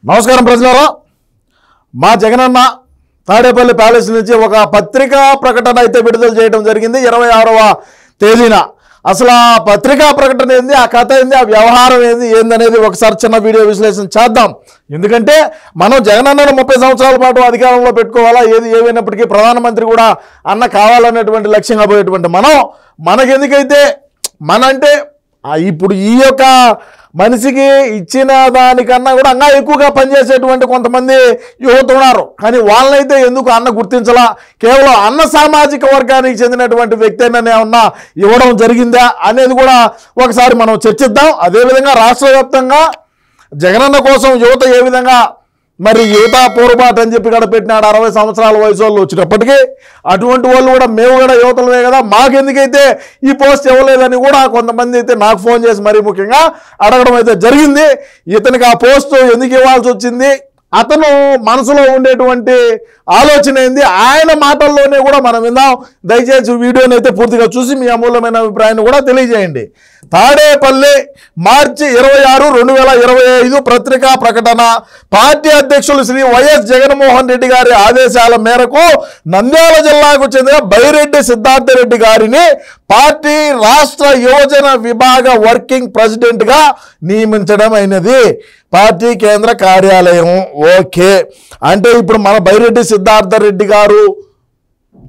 నమస్కారం ప్రజలారా, మా జగనన్న తాడేపల్లి ప్యాలెస్ నుంచి ఒక పత్రికా ప్రకటన అయితే విడుదల చేయడం జరిగింది 26వ తేదీన. అసలు ఆ పత్రికా ప్రకటన ఏంది, ఆ కథ ఏంది, ఆ వ్యవహారం ఏందనేది ఒకసారి చిన్న వీడియో విశ్లేషణ చేద్దాం. ఎందుకంటే మనం జగనన్నను 30 సంవత్సరాల పాటు అధికారంలో పెట్టుకోవాలా, ఏమైనప్పటికీ ప్రధానమంత్రి కూడా అన్న కావాలనేటువంటి లక్ష్యంగా పోయేటువంటి మనకెందుకైతే అంటే ఇప్పుడు ఈ యొక్క మనిషికి ఇచ్చిన దానికన్నా కూడా ఇంకా ఎక్కువగా పనిచేసేటువంటి కొంతమంది యువత ఉన్నారు. కానీ వాళ్ళనైతే ఎందుకు అన్న గుర్తించలా, కేవలం అన్న సామాజిక వర్గానికి చెందినటువంటి వ్యక్తి అయినా ఏమన్నా ఇవ్వడం జరిగిందా అనేది కూడా ఒకసారి మనం చర్చిద్దాం. అదేవిధంగా రాష్ట్ర వ్యాప్తంగా జగనన్న కోసం యువత ఏ విధంగా మరి యువత పోరుబాటు అని చెప్పి కూడా పెట్టినాడు 60 సంవత్సరాల వయసు వాళ్ళు వచ్చినప్పటికీ అటువంటి వాళ్ళు కూడా మేము కూడా యువతలమే కదా, మాకెందుకైతే ఈ పోస్ట్ ఇవ్వలేదని కూడా కొంతమంది అయితే నాకు ఫోన్ చేసి మరీ ముఖ్యంగా అడగడం అయితే జరిగింది. ఇతనికి ఆ పోస్ట్ ఎందుకు ఇవ్వాల్సి వచ్చింది, అతను మనసులో ఉండేటువంటి ఆలోచన ఏంది, ఆయన మాటల్లోనే కూడా మనం విందాం. దయచేసి వీడియోని అయితే పూర్తిగా చూసి మీ అమూల్యమైన అభిప్రాయాన్ని కూడా తెలియజేయండి. తాడేపల్లి మార్చి 26, 2025 పత్రికా ప్రకటన. పార్టీ అధ్యక్షులు శ్రీ వైఎస్ జగన్మోహన్ రెడ్డి గారి ఆదేశాల మేరకు నంద్యాల జిల్లాకు చెందిన బైరెడ్డి సిద్ధార్థరెడ్డి గారిని పార్టీ రాష్ట్ర యువజన విభాగ వర్కింగ్ ప్రెసిడెంట్గా నియమించడం అయినది. పార్టీ కేంద్ర కార్యాలయం. ఓకే, అంటే ఇప్పుడు మన బైరెడ్డి సిద్ధార్థరెడ్డి గారు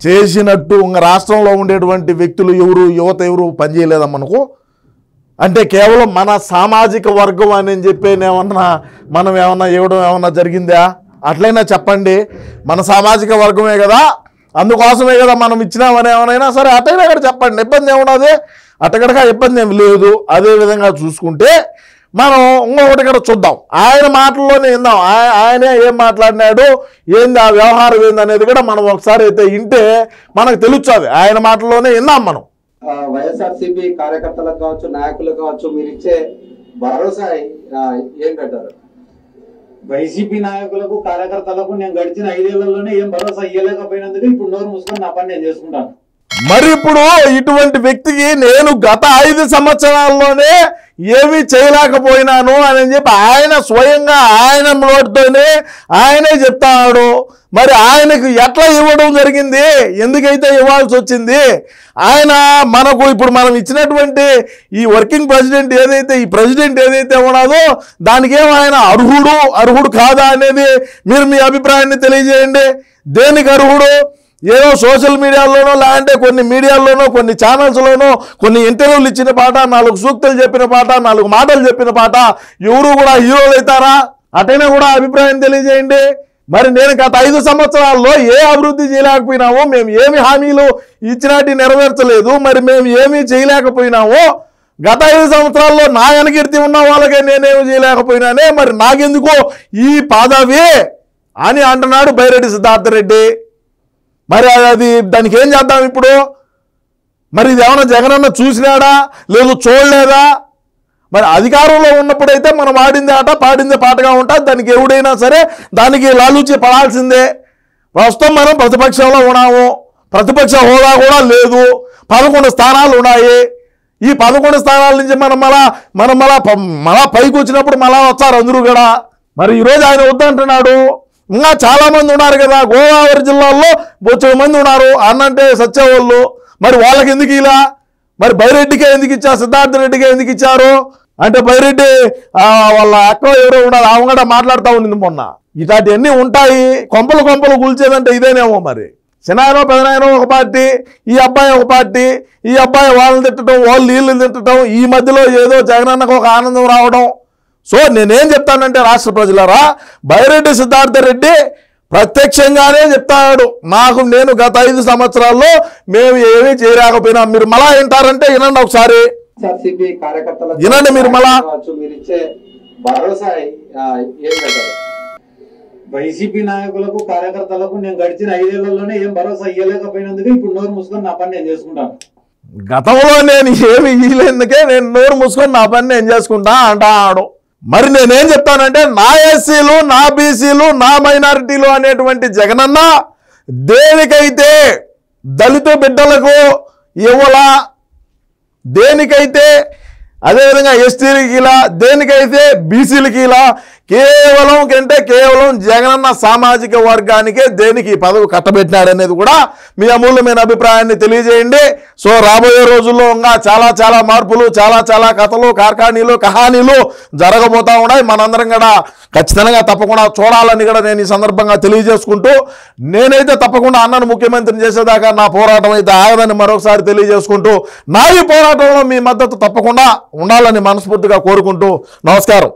చేసినట్టు రాష్ట్రంలో ఉండేటువంటి వ్యక్తులు ఎవరు, యువత ఎవరు పనిచేయలేదా మనకు? అంటే కేవలం మన సామాజిక వర్గం అని చెప్పి మనం ఏమన్నా ఇవ్వడం ఏమన్నా జరిగిందా? అట్లయినా చెప్పండి, మన సామాజిక వర్గమే కదా, అందుకోసమే కదా మనం ఇచ్చినామని ఏమైనా సరే అటైనా కూడా చెప్పండి, ఇబ్బంది ఏమున్నది, అటగడగా ఇబ్బంది ఏమి లేదు. అదేవిధంగా చూసుకుంటే మనం ఇంకొకటి కూడా చూద్దాం, ఆయన మాటల్లోనే విందాం, ఆయనే ఏం మాట్లాడినాడు, ఏంది ఆ వ్యవహారం ఏంది అనేది కూడా మనం ఒకసారి అయితే వింటే మనకు తెలుస్తుంది. ఆయన మాటల్లోనే విందాం మనం. వైఎస్ఆర్సీపీ కార్యకర్తలకు కావచ్చు, నాయకులకు కావచ్చు, మీరు ఇచ్చే భరోసా ఏంటంటారు? వైసీపీ నాయకులకు కార్యకర్తలకు నేను గడిచిన 5 ఏళ్లలోనే ఏం భరోసా ఇవ్వలేకపోయినందుకు ఇప్పుడు నోరు మూసుకొని నా పని నేను చేసుకుంటాను. మరి ఇప్పుడు ఇటువంటి వ్యక్తికి నేను గత 5 సంవత్సరాల్లోనే ఏమీ చేయలేకపోయినాను అని చెప్పి ఆయన స్వయంగా ఆయన నోటితోనే ఆయనే చెప్తాడు. మరి ఆయనకు ఎట్లా ఇవ్వడం జరిగింది, ఎందుకైతే ఇవ్వాల్సి వచ్చింది? ఆయన మనకు ఇప్పుడు మనం ఇచ్చినటువంటి ఈ వర్కింగ్ ప్రెసిడెంట్ ఏదైతే, ఈ ప్రెసిడెంట్ ఏదైతే ఉన్నదో దానికేమో ఆయన అర్హుడు కాదా అనేది మీరు మీ అభిప్రాయాన్ని తెలియజేయండి. దేనికి అర్హుడు? ఏదో సోషల్ మీడియాలోనో లేదంటే కొన్ని మీడియాల్లోనో కొన్ని ఛానల్స్లోనో కొన్ని ఇంటర్వ్యూలు ఇచ్చిన పాట, 4 సూక్తులు చెప్పిన పాట, 4 మాటలు చెప్పిన పాట ఎవరు కూడా హీరోలు అవుతారా? అటైనా కూడా అభిప్రాయం తెలియజేయండి. మరి నేను గత 5 సంవత్సరాల్లో ఏ అభివృద్ధి చేయలేకపోయినామో, మేము ఏమి హామీలు ఇచ్చినట్టు నెరవేర్చలేదు, మరి మేము ఏమీ చేయలేకపోయినామో, గత 5 సంవత్సరాల్లో నా వెనకీర్తి ఉన్న వాళ్ళకే నేనేమి చేయలేకపోయినానే, మరి నాకెందుకో ఈ పదవి అని అంటున్నాడు బైరెడ్డి సిద్ధార్థరెడ్డి. మరి అది దానికి ఏం చేద్దాం ఇప్పుడు? మరి ఇది ఏమన్నా జగనన్న చూసినాడా, లేదు చూడలేదా? మరి అధికారంలో ఉన్నప్పుడైతే మనం ఆడిందే ఆట పాడిందే పాటగా ఉంటుంది, దానికి ఎవడైనా సరే దానికి లాలూచి పడాల్సిందే. ప్రస్తుతం మనం ప్రతిపక్షంలో ఉన్నాము, ప్రతిపక్ష హోదా కూడా లేదు, 11 స్థానాలు ఉన్నాయి. ఈ 11 స్థానాల నుంచి మనం మళ్ళా పైకి వచ్చినప్పుడు మళ్ళా వచ్చారు అందరూ కూడా. మరి ఈరోజు ఆయన వద్దంటున్నాడు. ఇంకా చాలా మంది ఉన్నారు కదా, గోదావరి జిల్లాలో బొచ్చడు మంది ఉన్నారు అన్నంటే సచ్చేవాళ్ళు. మరి వాళ్ళకి ఎందుకు ఇలా? మరి బైరెడ్డికే ఎందుకు ఇచ్చారు, సిద్ధార్థరెడ్డికే ఎందుకు ఇచ్చారు అంటే బైరెడ్డి వాళ్ళ అక్క ఎవరో ఉన్నారు, ఆమె కూడా మాట్లాడుతూ ఉండింది మొన్న. ఇట్లాంటివన్నీ ఉంటాయి. కొంపలు కూల్చేదంటే ఇదేనేమో. మరి చిన్నాయనో పెదనాయనో ఒక పార్టీ, ఈ అబ్బాయి ఒక పార్టీ, ఈ అబ్బాయి వాళ్ళని తిట్టడం, వాళ్ళు వీళ్ళని తిట్టడం, ఈ మధ్యలో ఏదో జగనన్నకు ఒక ఆనందం రావడం. సో నేనేం చెప్తానంటే రాష్ట్ర ప్రజలారా, బైరెడ్డి సిద్ధార్థరెడ్డి ప్రత్యక్షంగానే చెప్తాడు, నేను గత 5 సంవత్సరాల్లో మేము ఏమీ చేయలేకపోయినా. మీరు మళ్ళా వింటారంటే వినండి ఒకసారి, వినండి మీరు మళ్ళా. మీరు ఇచ్చే భరోసా ఏంటంటారు? వైసీపీ నాయకులకు కార్యకర్తలకు నేను గడిచిన 5 ఏళ్లలోనే ఏం భరోసా ఇవ్వలేకపోయినందుకు ఇప్పుడు నోరు మూసుకొని నా పని నేను చేసుకుంటాను. గతంలో నేను ఏమి ఇవ్వలేందుకే నేను నోరు మూసుకొని నా పని నేను చేసుకుంటా అంటాడు. మరి నేనేం చెప్తానంటే, నా ఎస్సీలు, నా బీసీలు, నా మైనారిటీలు అనేటువంటి జగనన్న దేనికైతే దళిత బిడ్డలకు ఇవ్వలా, దేనికైతే అదేవిధంగా ఎస్టీలకి ఇలా, దేనికైతే బీసీలకి ఇలా, కేవలం జగనన్న సామాజిక వర్గానికే దేనికి ఈ పదవి కట్టబెట్టినాడనేది కూడా మీ అమూల్యమైన అభిప్రాయాన్ని తెలియజేయండి. సో రాబోయే రోజుల్లో ఇంకా చాలా మార్పులు, చాలా కథలు, కహానీలు జరగబోతా ఉన్నాయి. మనందరం కూడా ఖచ్చితంగా తప్పకుండా చూడాలని కూడా నేను ఈ సందర్భంగా తెలియజేసుకుంటూ, నేనైతే తప్పకుండా అన్నను ముఖ్యమంత్రిని చేసేదాకా నా పోరాటం అయితే ఆగదని మరొకసారి తెలియజేసుకుంటూ, నా ఈ పోరాటంలో మీ మద్దతు తప్పకుండా ఉండాలని మనస్ఫూర్తిగా కోరుకుంటూ నమస్కారం.